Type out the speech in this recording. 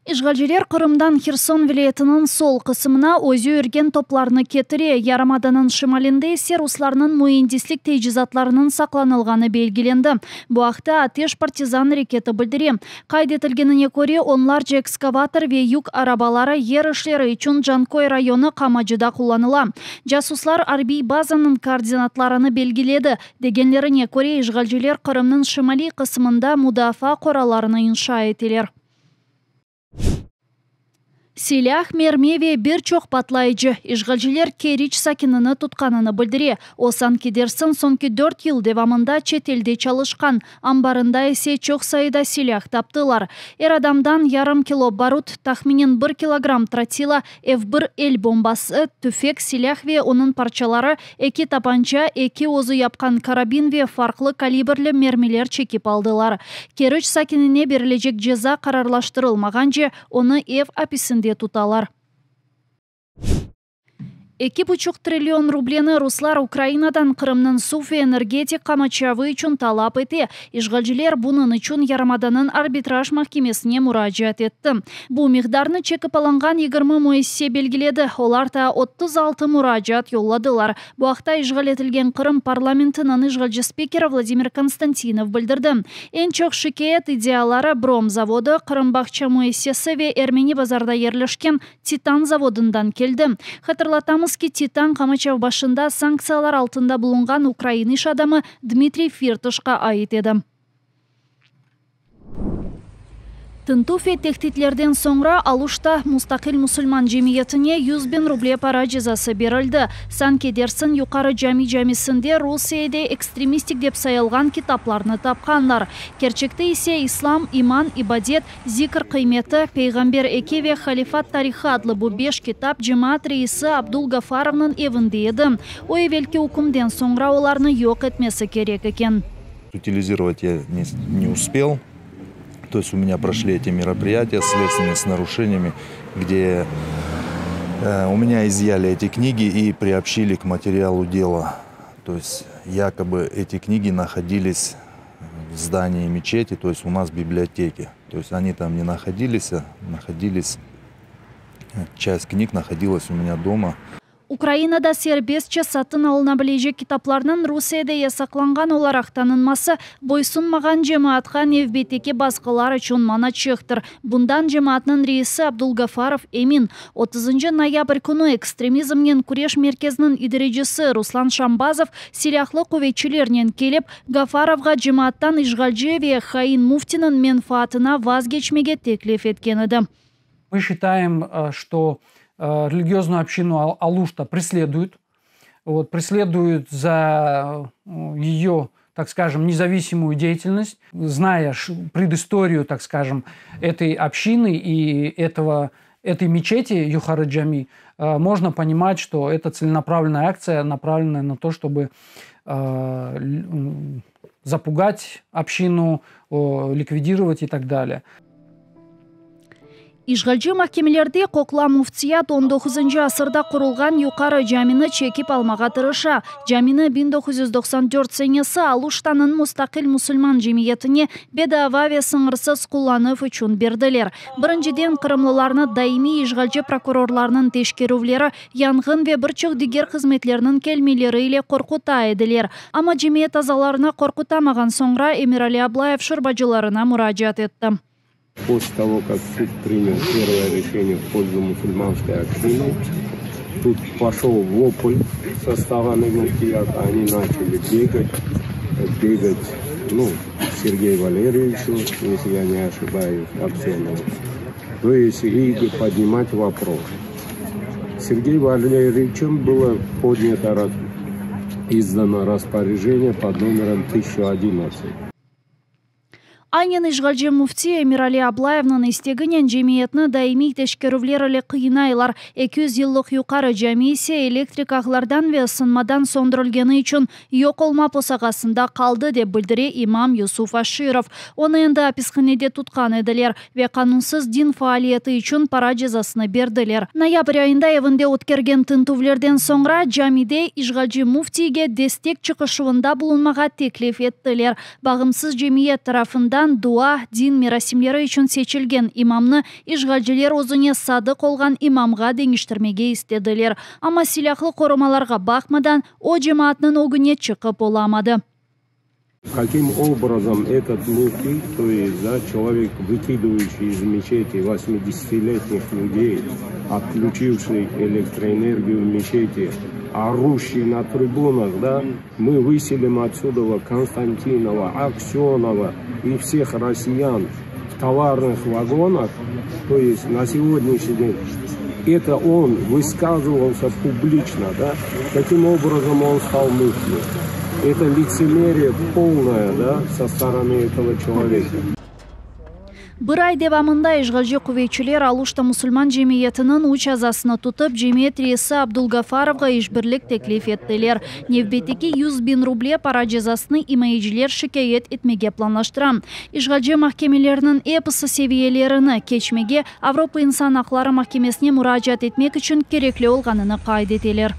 Ишгалжилер Кырымдан Херсон вилаятынын сол кысымына өзү өрген топларны кетире, Ярымаданын шымалинде ise русларнын муендислик тейжизатларынын сакланылганы белгиленди. Бу акта Атеш партизан рекети билдири. Кайд этилгенине көрө, онларча экскаватор ве юк арабалары ер иштери үчүн Жанкой району Камажыда кулланыла. Жасуслар арбий базанын координатларыны белгиледи. Дегенлерине көрө, ишгалжилер Кырымдын шымалий кысымында мудафа кораларыны инша этилер. Силях мермеве бир чок патлайчы. Ишгалжилер Керич сакиныны тутканыны билдири. Осан Кедерсин сонки 4 жыл девамында чет элде чалышкан. Амбарында эсе чок сайда силях таптылар. Эр адамдан ярым кило барут, тахминен 1 килограмм тротила, F1 эль бомбасы, түфек, силях ве онун парчалары, 2 тапанча, 2 озу япкан карабин ве фарклы калибрлі мермилер чекип алдылар. Керич сакинине берилежек жаза карарлаштырылмаган же, оны F аписинде туталар. 2,5 триллион рублени руслар Украинадан Кырымдын суфе энергетик камачабы үчүн талап эти. Ишгалжилер бунун үчүн Ярымаданын арбитраж махкемесине муражаат этти. Бу микдарны чекип алынган 20 муэссесе белгиледи. Оларда 36 муражаат жолладылар. Бу акта ишгал этилген Кырым парламентинин ишгалчы спикери Владимир Константинов билдирди. Эң чок шикаят идеялары Бром заводу, Кырым бакча муэссеси ве Эрмени базарда жерлешкен Титан заводундан келди. Хатырлатамыз, Титан Камачав башында санкциялар алтында булунган Украина иш адамы Дмитрий Фиртышка айт эди. Тынтуфе тектитлерден соңра Алушта мустакил мусульман жемиятине 100 000 рубле пара жазасы берилди. Сан-Кедерсин юкары жами-жамисинде Русияде экстремистик деп сайылган китапларны тапкандар. Керчекте исе ислам, иман, ибадет, зикр кыймети, пейгамбер эки ве халифат тарихы адлы бу 5 китап жамаат рейиси Абдул Гафаровнун эвинде эди. Ой велки укумден соңра оларны жок этмеси керек экен. Утилизировать я не успел. То есть у меня прошли эти мероприятия следственные с нарушениями, где у меня изъяли эти книги и приобщили к материалу дела. То есть якобы эти книги находились в здании мечети, то есть у нас в библиотеке. То есть они там не находились, часть книг находилась у меня дома. Украинада сербестче сатын алына билежек китапларнын Русияда ясакланган олар танынмасы бойсунмаган жемаатка невбетеке баскылар үчүн мана чыктыр. Бундан жемаатнын рейиси Абдул Гафаров эмин. 30 ноябрь күнү экстремизмнен күреш мерkezинин идирежиси Руслан Шамбазов силяхлы кувветчилеринен келип, Гафаровга жемааттан ишгалчы ве хаин муфтинин менфаатына ваз кечмеге теклиф эткен эди. Мы считаем, что религиозную общину Алушта преследуют за ее, так скажем, независимую деятельность, зная предысторию, так скажем, этой общины и этой мечети Юхары Джами, можно понимать, что это целенаправленная акция, направленная на то, чтобы запугать общину, ликвидировать и так далее. Ишгалчы махкемелерде кокла муфтият 19 асырда курулган юкары жамины чекип алмага тырыша. Жамины 1994 сенесі Алуштанын мустакил мусульман жемиятине бедава ве сыңырсыз кулланып үчүн бердилер. Биринчиден кырымлыларны даими ишгалчы прокурорларынын тешкерүүлери янгын ве бирчок дигер кызметлеринин келмелери эле коркута эдилер. Ама жемият азаларына коркутамаган соңра Эмирали Аблаев шырбажыларына муражаат этти. После того, как суд принял первое решение в пользу мусульманской общины, тут пошел вопль со стороны муфтията, они начали бегать, Сергею Валерьевичу, если я не ошибаюсь, Аксенову, то есть и поднимать вопрос. Сергею Валерьевичем было издано распоряжение под номером 1011. Айнен ишгалжы муфти Эмирали Аблаевнын истегинен жемиятны даимий тешкерүүлер кыйнайлар. 200 жылдык юкары жамиисия электрик аглардан ве сынмадан сондурулгени үчүн жок олма посагасында калды деп билдири имам Юсуф Аширов. Оны энди аписканеде туткан эдилер ве канунсуз дин фаалияты үчүн пара жазасыны бердилер. Ноябрь айында эвинде өткөргөн тынтуулерден соңра жамиде ишгалжы муфтийге дестек чыгышында булунмага теклиф эттилер. Багымсыз жемият тарафынан дуа, дин мерасимлери үчүн сечилген имамны ишгалжылар өзүнө садык болгон имамга деңиштирмеге истедилер. Ама силахлы коромаларга бакмадан о жемаатнын огуне чыгып оламады. Каким образом этот муфти, то есть человек, выкидывающий из мечети 80-летних людей, отключивший электроэнергию в мечети, орущий на трибунах, мы выселим отсюда Константинова, Аксенова и всех россиян в товарных вагонах, то есть на сегодняшний день. Это он высказывался публично, каким образом он стал муфтием. Это лицемерие полное, со стороны этого человека. Бір ай девамында ишгалжы кубейчилер алушта мусульман жемиятынын уч азасыны тутуп, жемият рейси Абдулгафаровга ишбирлик теклиф эттилер. Невбетеки 100 000 рубле пара жазасыны имейжилер шикаят этмеге планлаштырам. Ишгалжы махкемелеринин эпосы севиелерини кечмеге Авропа инсан аклары махкемесине муражаат этмек үчүн кереклүү болгонун кайд этелер.